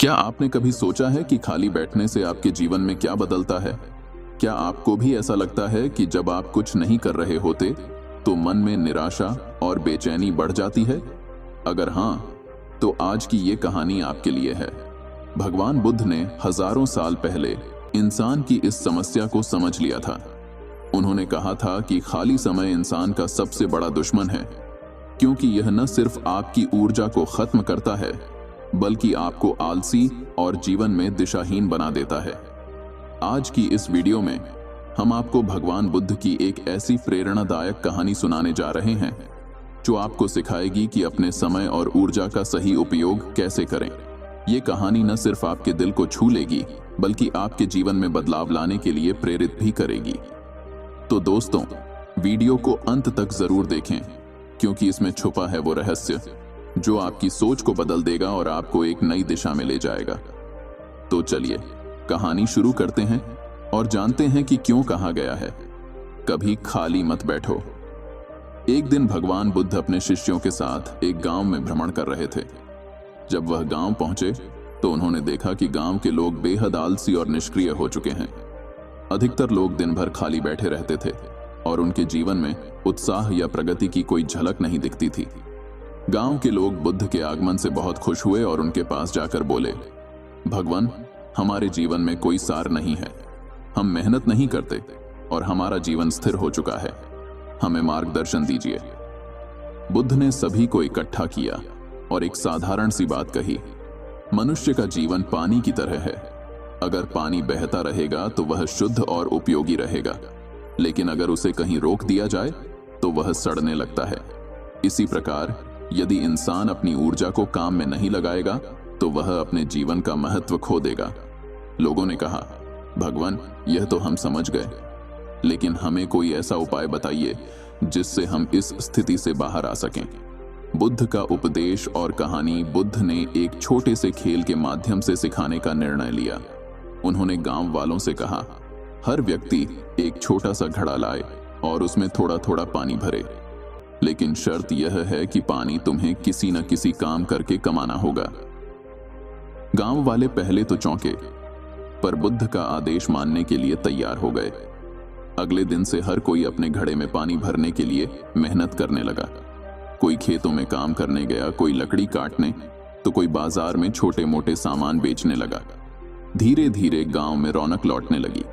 क्या आपने कभी सोचा है कि खाली बैठने से आपके जीवन में क्या बदलता है? क्या आपको भी ऐसा लगता है कि जब आप कुछ नहीं कर रहे होते तो मन में निराशा और बेचैनी बढ़ जाती है? अगर हाँ, तो आज की ये कहानी आपके लिए है। भगवान बुद्ध ने हजारों साल पहले इंसान की इस समस्या को समझ लिया था। उन्होंने कहा था कि खाली समय इंसान का सबसे बड़ा दुश्मन है, क्योंकि यह न सिर्फ आपकी ऊर्जा को खत्म करता है, बल्कि आपको आलसी और जीवन में दिशाहीन बना देता है। आज की इस वीडियो में हम आपको भगवान बुद्ध की एक ऐसी प्रेरणादायक कहानी सुनाने जा रहे हैं जो आपको सिखाएगी कि अपने समय और ऊर्जा का सही उपयोग कैसे करें। ये कहानी न सिर्फ आपके दिल को छू लेगी, बल्कि आपके जीवन में बदलाव लाने के लिए प्रेरित भी करेगी। तो दोस्तों, वीडियो को अंत तक जरूर देखें, क्योंकि इसमें छुपा है वो रहस्य जो आपकी सोच को बदल देगा और आपको एक नई दिशा में ले जाएगा। तो चलिए कहानी शुरू करते हैं और जानते हैं कि क्यों कहा गया है, कभी खाली मत बैठो। एक दिन भगवान बुद्ध अपने शिष्यों के साथ एक गांव में भ्रमण कर रहे थे। जब वह गांव पहुंचे तो उन्होंने देखा कि गांव के लोग बेहद आलसी और निष्क्रिय हो चुके हैं। अधिकतर लोग दिन भर खाली बैठे रहते थे और उनके जीवन में उत्साह या प्रगति की कोई झलक नहीं दिखती थी। गांव के लोग बुद्ध के आगमन से बहुत खुश हुए और उनके पास जाकर बोले, भगवान, हमारे जीवन में कोई सार नहीं है। हम मेहनत नहीं करते और हमारा जीवन स्थिर हो चुका है। हमें मार्गदर्शन दीजिए। बुद्ध ने सभी को इकट्ठा किया और एक साधारण सी बात कही, मनुष्य का जीवन पानी की तरह है। अगर पानी बहता रहेगा तो वह शुद्ध और उपयोगी रहेगा, लेकिन अगर उसे कहीं रोक दिया जाए तो वह सड़ने लगता है। इसी प्रकार यदि इंसान अपनी ऊर्जा को काम में नहीं लगाएगा तो वह अपने जीवन का महत्व खो देगा। लोगों ने कहा, भगवान, यह तो हम समझ गए, लेकिन हमें कोई ऐसा उपाय बताइए जिससे हम इस स्थिति से बाहर आ सकें। बुद्ध का उपदेश और कहानी बुद्ध ने एक छोटे से खेल के माध्यम से सिखाने का निर्णय लिया। उन्होंने गांव वालों से कहा, हर व्यक्ति एक छोटा सा घड़ा लाए और उसमें थोड़ा थोड़ा पानी भरे, लेकिन शर्त यह है कि पानी तुम्हें किसी न किसी काम करके कमाना होगा। गांव वाले पहले तो चौंके, पर बुद्ध का आदेश मानने के लिए तैयार हो गए। अगले दिन से हर कोई अपने घड़े में पानी भरने के लिए मेहनत करने लगा। कोई खेतों में काम करने गया, कोई लकड़ी काटने, तो कोई बाजार में छोटे मोटे सामान बेचने लगा। धीरे धीरे गांव में रौनक लौटने लगी।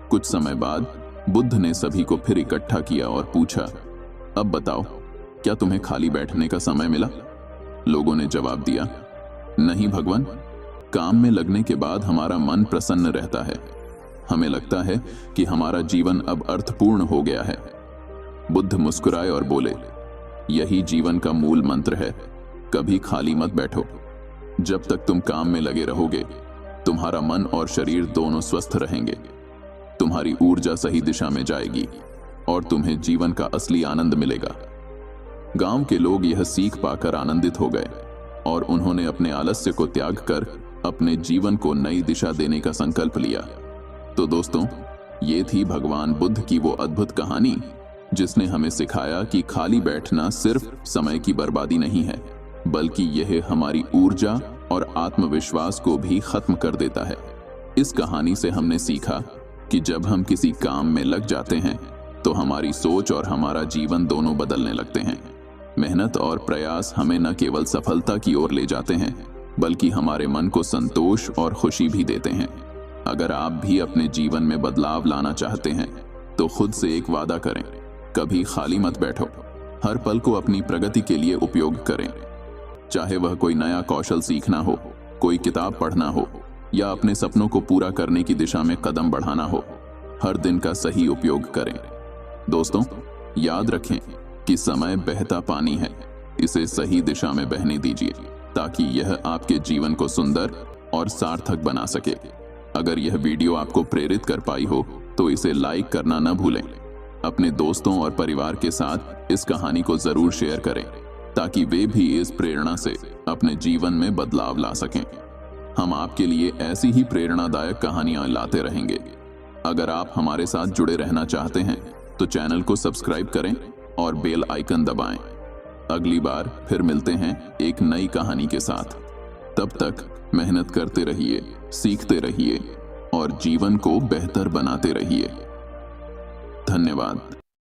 कुछ समय बाद बुद्ध ने सभी को फिर इकट्ठा किया और पूछा, अब बताओ, क्या तुम्हें खाली बैठने का समय मिला? लोगों ने जवाब दिया, नहीं भगवान, काम में लगने के बाद हमारा मन प्रसन्न रहता है। हमें लगता है कि हमारा जीवन अब अर्थपूर्ण हो गया है। बुद्ध मुस्कुराए और बोले, यही जीवन का मूल मंत्र है, कभी खाली मत बैठो। जब तक तुम काम में लगे रहोगे, तुम्हारा मन और शरीर दोनों स्वस्थ रहेंगे। तुम्हारी ऊर्जा सही दिशा में जाएगी और तुम्हें जीवन का असली आनंद मिलेगा। गांव के लोग यह सीख पाकर आनंदित हो गए और उन्होंने अपने आलस्य को त्याग कर अपने जीवन को नई दिशा देने का संकल्प लिया। तो दोस्तों, ये थी भगवान बुद्ध की वो अद्भुत कहानी जिसने हमें सिखाया कि खाली बैठना सिर्फ समय की बर्बादी नहीं है, बल्कि यह हमारी ऊर्जा और आत्मविश्वास को भी खत्म कर देता है। इस कहानी से हमने सीखा कि जब हम किसी काम में लग जाते हैं तो हमारी सोच और हमारा जीवन दोनों बदलने लगते हैं। मेहनत और प्रयास हमें न केवल सफलता की ओर ले जाते हैं, बल्कि हमारे मन को संतोष और खुशी भी देते हैं। अगर आप भी अपने जीवन में बदलाव लाना चाहते हैं तो खुद से एक वादा करें, कभी खाली मत बैठो। हर पल को अपनी प्रगति के लिए उपयोग करें, चाहे वह कोई नया कौशल सीखना हो, कोई किताब पढ़ना हो या अपने सपनों को पूरा करने की दिशा में कदम बढ़ाना हो। हर दिन का सही उपयोग करें। दोस्तों, याद रखें कि समय बहता पानी है, इसे सही दिशा में बहने दीजिए ताकि यह आपके जीवन को सुंदर और सार्थक बना सके। अगर यह वीडियो आपको प्रेरित कर पाई हो तो इसे लाइक करना न भूलें। अपने दोस्तों और परिवार के साथ इस कहानी को जरूर शेयर करें ताकि वे भी इस प्रेरणा से अपने जीवन में बदलाव ला सकें। हम आपके लिए ऐसी ही प्रेरणादायक कहानियां लाते रहेंगे। अगर आप हमारे साथ जुड़े रहना चाहते हैं तो चैनल को सब्सक्राइब करें और बेल आइकन दबाएं। अगली बार फिर मिलते हैं एक नई कहानी के साथ। तब तक मेहनत करते रहिए, सीखते रहिए और जीवन को बेहतर बनाते रहिए। धन्यवाद।